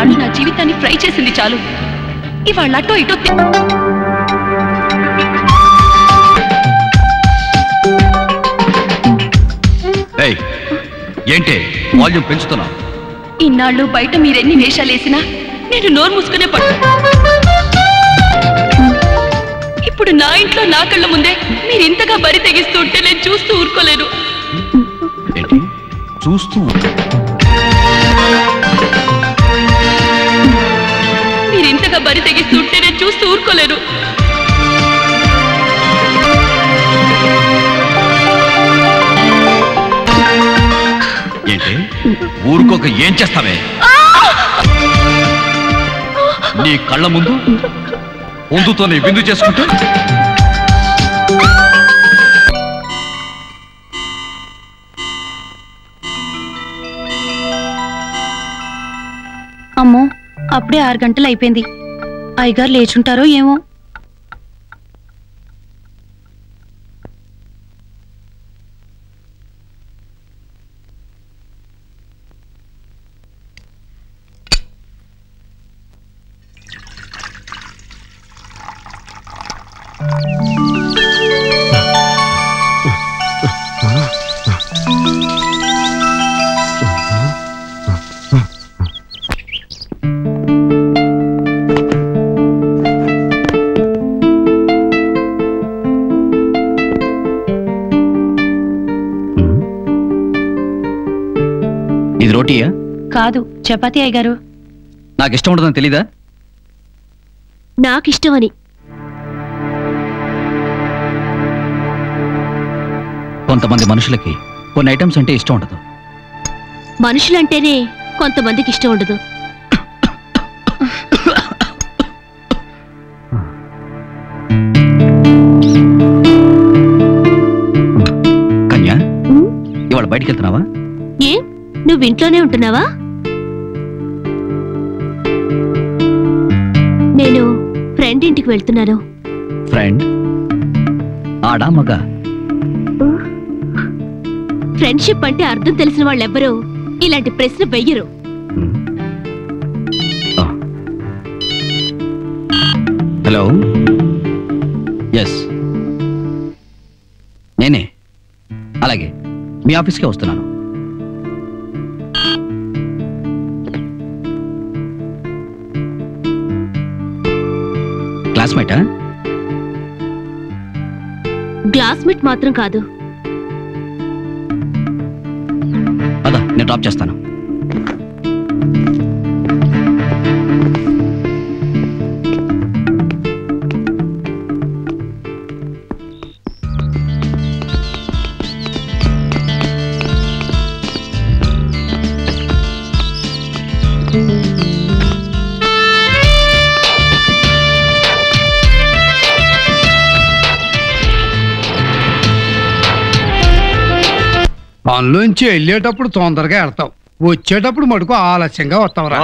ఇన్నాళ్ళు నా జీవితాన్ని ఫ్రై చేసింది చాలు. ఇవాళ అటో ఇటో ఏంటే వాల్యూమ్ పెంచుతున్నా? ఇన్నాళ్ళు బయట మీరెన్ని వేషాలేసినా నేను నోరు మూసుకునే పట్టు. ఇప్పుడు నా ఇంట్లో నా కళ్ళ ముందే మీరు ఇంతగా బరి తెగిస్తూ ఉంటే నేను చూస్తూ ఊరుకోలేను. ఏంటి చూస్తూ? మీరు ఇంతగా బరి తెగిస్తూ ఉంటే నేను చూస్తూ ఊరుకోలేను. ఏంటి ఊరుకోక ఏం చేస్తావే? నీ కళ్ళ ముందు పొందుతోనే విందు చేసుకుంటూ అమ్మో, అప్పుడే 6 గంటలు అయిపోయింది. అయ్యగారు లేచుంటారో ఏమో. ఇది రోటీయా? కాదు, చపాతీ అయ్యగారు. నాకు ఇష్టం ఉండదని తెలీదా? నాకిష్టమని. కొంతమంది మనుషులకి కొన్ని ఐటమ్స్ అంటే ఇష్టం ఉండదు. మనుషులంటేనే కొంతమందికి ఇష్టం ఉండదు. కన్యా, ఇవాళ బయటికి వెళ్తున్నావా? ఏ, నువ్వు ఇంట్లోనే ఉంటున్నావా? నేను ఫ్రెండ్ ఇంటికి వెళ్తున్నాను. ఫ్రెండ్? ఆడా మగా? ఫ్రెండ్షిప్ అంటే అర్థం తెలిసిన వాళ్ళెవ్వరూ ఇలాంటి ప్రశ్న వెయ్యరు. హలో, ఎస్ నేనే. అలాగే మీ ఆఫీస్కే వస్తున్నాను. క్లాస్మేటా? క్లాస్మేట్ మాత్రం కాదు. అదా, నేను డ్రాప్ చేస్తాను. పనిలోంచి వెళ్ళేటప్పుడు తొందరగా వెళ్తావు, వచ్చేటప్పుడు మటుకు ఆలస్యంగా వస్తావురా.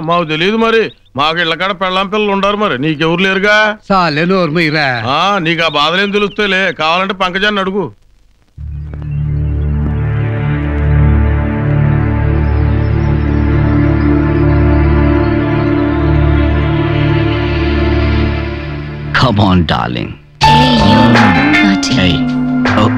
మాకు తెలియదు మరి. మాకు ఇళ్ళకాడ పెళ్ళాం పిల్లలు ఉండరు మరి. నీకెవరు లేరుగా? సాలే నోర్మయ్యరా. నీకు ఆ బాధలేం తెలుస్తాయిలే. కావాలంటే పంకజాన్ని అడుగు. Come on, darling. Hey, you naughty. Hey. Oh.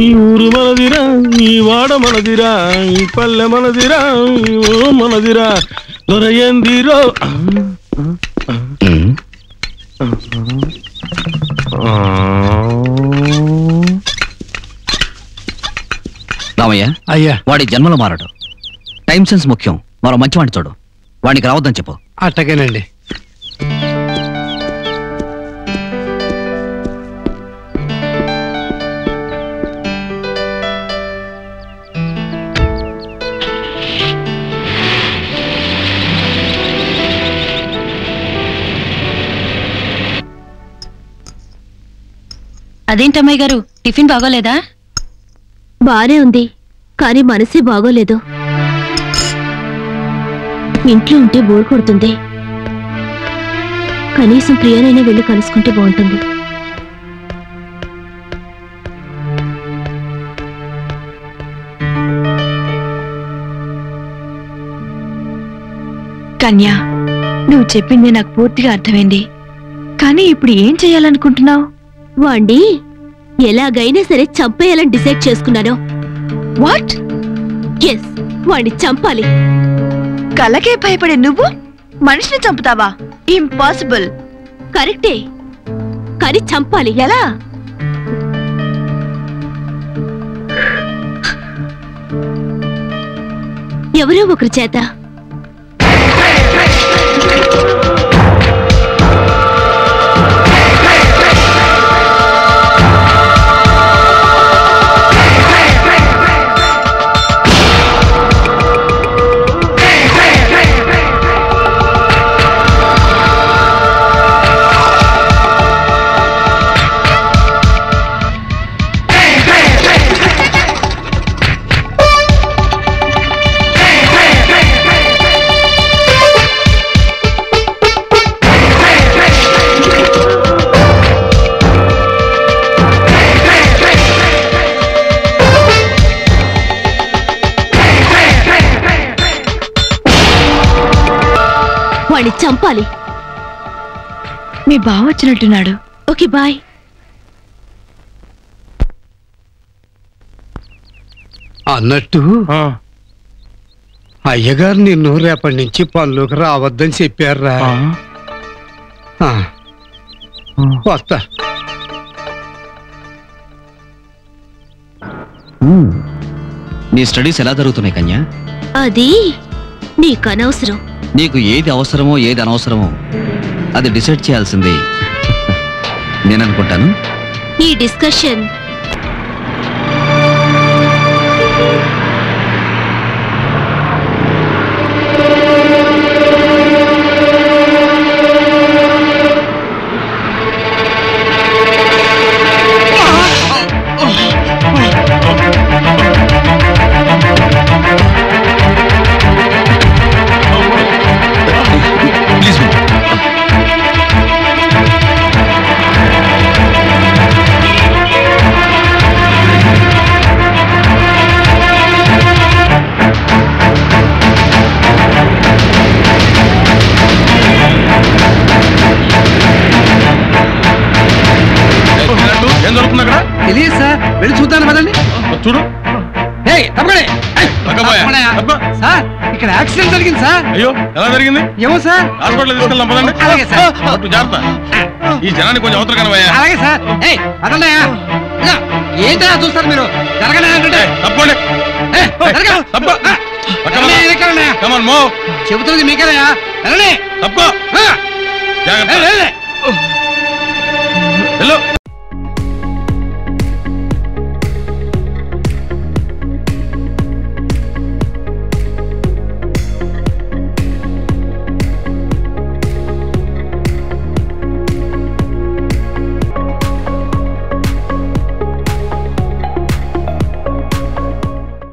ఈ ఊరు మనదిరా, ఈ వాడ మనదిరా, ఈ పల్లె మనదిరా, ఈ ఊరు మనదిరా, దొరయందిరో. రామయ్య, అయ్యా వాడి జన్మలో మారడు. టైం సెన్స్ ముఖ్యం. మరో మంచివాడిని చూడు. వాడికి రావద్దని చెప్పు. అట్టగేనండి. అదేంటమ్మాయి గారు, టిఫిన్ బాగోలేదా? బానే ఉంది, కానీ మనసే బాగోలేదు. ఇంట్లో ఉంటే బోర్ కొడుతుంది. కనీసం ప్రియనైనా వెళ్ళి కలుసుకుంటే బాగుంటుంది. కన్యా, నువ్వు చెప్పింది నాకు పూర్తిగా అర్థమైంది. కానీ ఇప్పుడు ఏం చెయ్యాలనుకుంటున్నావు? వాణ్ణి ఎలాగైనా సరే చంపేయాలని డిసైడ్ చేసుకున్నాను. వాట్? ఎస్, వాణ్ణి చంపాలి. కలకే భయపడే నువ్వు మనిషిని చంపుతావా? ఇంపాసిబుల్. కరెక్టే, కానీ చంపాలి. ఎలా? ఎవరో ఒకరి చేత. వాణ్ణి చంపాలి. మీ బావ వచ్చినట్టున్నాడు. Okay, bye. అన్నట్టు అయ్యగారు నిన్ను రేపటి నుంచి పనులోకి రావద్దని చెప్పారా? వస్తా. నీ స్టడీస్ ఎలా జరుగుతున్నాయి కన్యా? అది నీకనవసరం. నీకు ఏది అవసరమో ఏది అనవసరమో అది డిసైడ్ చేయాల్సింది నేను అనుకుంటాను. ఈ డిస్కషన్ తెలియదు సార్, వెళ్ళి చూద్దాను పదండి. చూడు. సార్, ఇక్కడ యాక్సిడెంట్ జరిగింది సార్. అయ్యో, ఎలా జరిగింది? ఏమో సార్. హాస్పిటల్ తీసుకెళ్దాం పదండి. అలాగే సార్. జాగ్రత్త. ఈ జనాన్ని కొంచెం అవతల కనవయ్యా. అలాగే సార్. పదండియా. ఏంటో చూస్తారు మీరు. జరగలేదంటే తప్పండి. చెబుతుంది మీకేనయా. తప్ప. జాగ్రత్త.